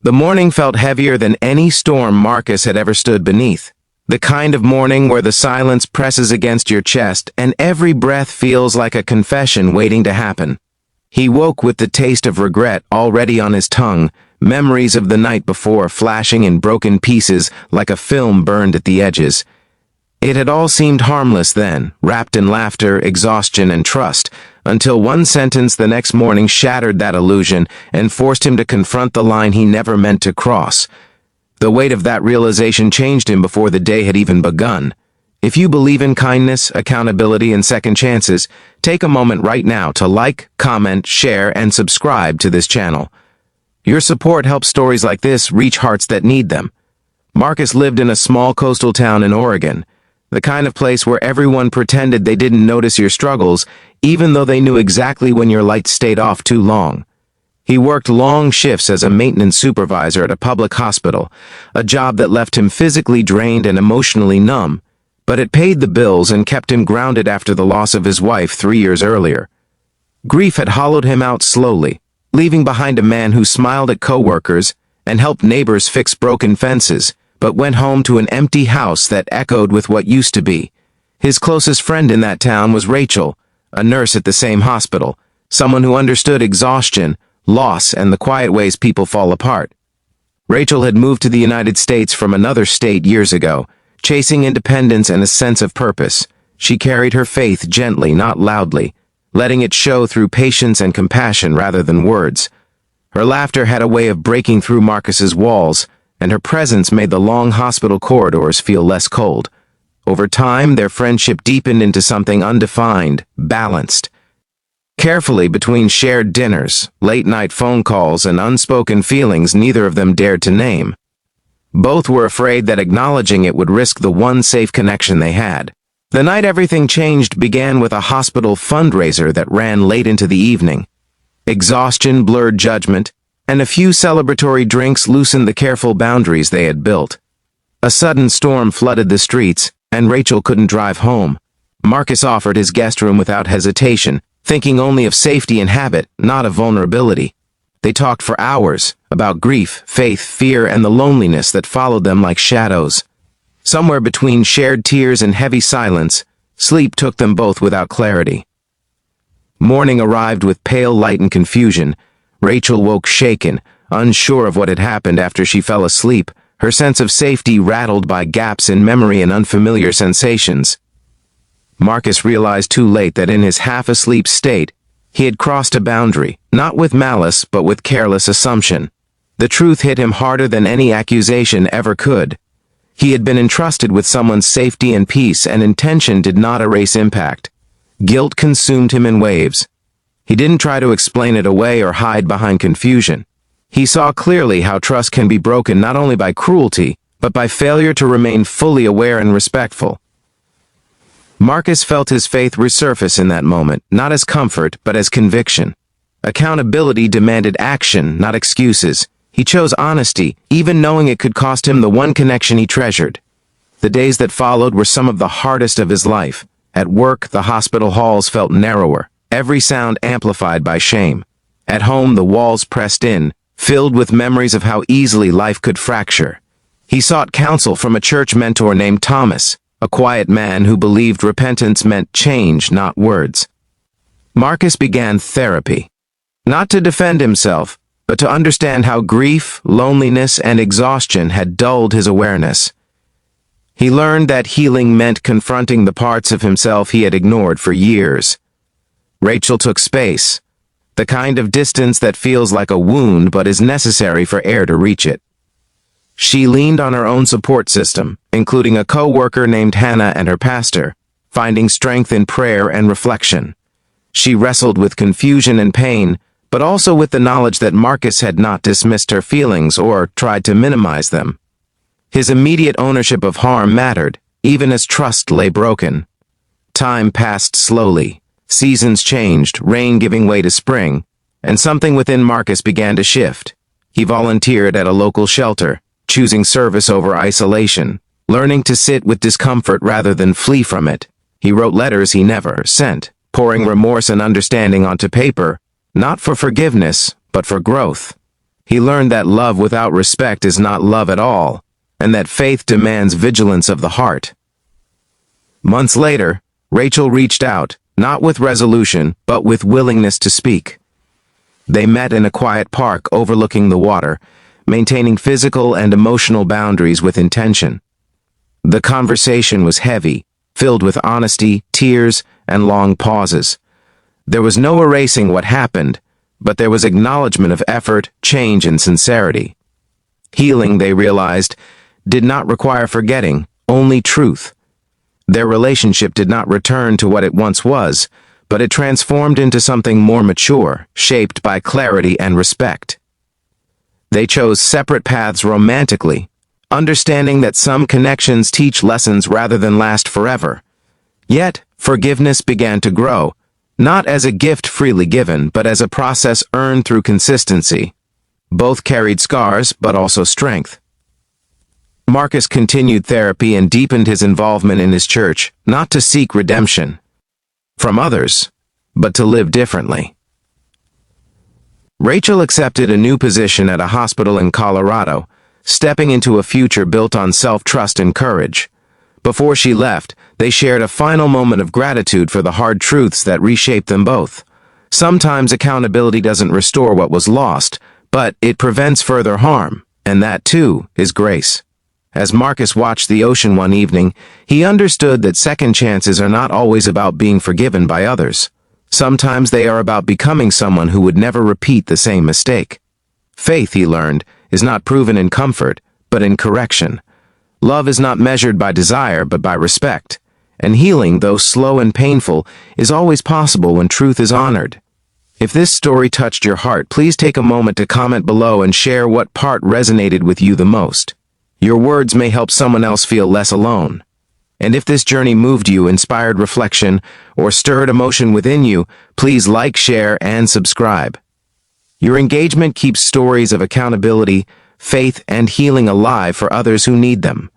The morning felt heavier than any storm Marcus had ever stood beneath. The kind of morning where the silence presses against your chest and every breath feels like a confession waiting to happen. He woke with the taste of regret already on his tongue, memories of the night before flashing in broken pieces like a film burned at the edges. It had all seemed harmless then, wrapped in laughter, exhaustion, and trust, until one sentence the next morning shattered that illusion and forced him to confront the line he never meant to cross. The weight of that realization changed him before the day had even begun. If you believe in kindness, accountability, and second chances, take a moment right now to like, comment, share, and subscribe to this channel. Your support helps stories like this reach hearts that need them. Marcus lived in a small coastal town in Oregon, the kind of place where everyone pretended they didn't notice your struggles, even though they knew exactly when your lights stayed off too long. He worked long shifts as a maintenance supervisor at a public hospital, a job that left him physically drained and emotionally numb, but it paid the bills and kept him grounded after the loss of his wife 3 years earlier. Grief had hollowed him out slowly, leaving behind a man who smiled at coworkers and helped neighbors fix broken fences, but went home to an empty house that echoed with what used to be. His closest friend in that town was Rachel, a nurse at the same hospital, someone who understood exhaustion, loss, and the quiet ways people fall apart. Rachel had moved to the United States from another state years ago, chasing independence and a sense of purpose. She carried her faith gently, not loudly, letting it show through patience and compassion rather than words. Her laughter had a way of breaking through Marcus's walls, and her presence made the long hospital corridors feel less cold. Over time, their friendship deepened into something undefined, balanced. Carefully, between shared dinners, late-night phone calls, and unspoken feelings neither of them dared to name. Both were afraid that acknowledging it would risk the one safe connection they had. The night everything changed began with a hospital fundraiser that ran late into the evening. Exhaustion blurred judgment, and a few celebratory drinks loosened the careful boundaries they had built. A sudden storm flooded the streets, and Rachel couldn't drive home. Marcus offered his guest room without hesitation, thinking only of safety and habit, not of vulnerability. They talked for hours, about grief, faith, fear, and the loneliness that followed them like shadows. Somewhere between shared tears and heavy silence, sleep took them both without clarity. Morning arrived with pale light and confusion. Rachel woke shaken, unsure of what had happened after she fell asleep, her sense of safety rattled by gaps in memory and unfamiliar sensations. Marcus realized too late that in his half-asleep state, he had crossed a boundary, not with malice but with careless assumption. The truth hit him harder than any accusation ever could. He had been entrusted with someone's safety and peace, and intention did not erase impact. Guilt consumed him in waves. He didn't try to explain it away or hide behind confusion. He saw clearly how trust can be broken not only by cruelty, but by failure to remain fully aware and respectful. Marcus felt his faith resurface in that moment, not as comfort, but as conviction. Accountability demanded action, not excuses. He chose honesty, even knowing it could cost him the one connection he treasured. The days that followed were some of the hardest of his life. At work, the hospital halls felt narrower, every sound amplified by shame. At home, the walls pressed in, filled with memories of how easily life could fracture. He sought counsel from a church mentor named Thomas, a quiet man who believed repentance meant change, not words. Marcus began therapy, not to defend himself, but to understand how grief, loneliness, and exhaustion had dulled his awareness. He learned that healing meant confronting the parts of himself he had ignored for years. Rachel took space, the kind of distance that feels like a wound but is necessary for air to reach it. She leaned on her own support system, including a co-worker named Hannah and her pastor, finding strength in prayer and reflection. She wrestled with confusion and pain, but also with the knowledge that Marcus had not dismissed her feelings or tried to minimize them. His immediate ownership of harm mattered, even as trust lay broken. Time passed slowly. Seasons changed, rain giving way to spring, and something within Marcus began to shift. He volunteered at a local shelter, choosing service over isolation, learning to sit with discomfort rather than flee from it. He wrote letters he never sent, pouring remorse and understanding onto paper, not for forgiveness, but for growth. He learned that love without respect is not love at all, and that faith demands vigilance of the heart. Months later, Rachel reached out, not with resolution, but with willingness to speak. They met in a quiet park overlooking the water, maintaining physical and emotional boundaries with intention. The conversation was heavy, filled with honesty, tears, and long pauses. There was no erasing what happened, but there was acknowledgement of effort, change, and sincerity. Healing, they realized, did not require forgetting, only truth. Their relationship did not return to what it once was, but it transformed into something more mature, shaped by clarity and respect. They chose separate paths romantically, understanding that some connections teach lessons rather than last forever. Yet, forgiveness began to grow, not as a gift freely given, but as a process earned through consistency. Both carried scars, but also strength. Marcus continued therapy and deepened his involvement in his church, not to seek redemption from others, but to live differently. Rachel accepted a new position at a hospital in Colorado, stepping into a future built on self-trust and courage. Before she left, they shared a final moment of gratitude for the hard truths that reshaped them both. Sometimes accountability doesn't restore what was lost, but it prevents further harm, and that, too, is grace. As Marcus watched the ocean one evening, he understood that second chances are not always about being forgiven by others. Sometimes they are about becoming someone who would never repeat the same mistake. Faith, he learned, is not proven in comfort, but in correction. Love is not measured by desire, but by respect. And healing, though slow and painful, is always possible when truth is honored. If this story touched your heart, please take a moment to comment below and share what part resonated with you the most. Your words may help someone else feel less alone. And if this journey moved you, inspired reflection, or stirred emotion within you, please like, share, and subscribe. Your engagement keeps stories of accountability, faith, and healing alive for others who need them.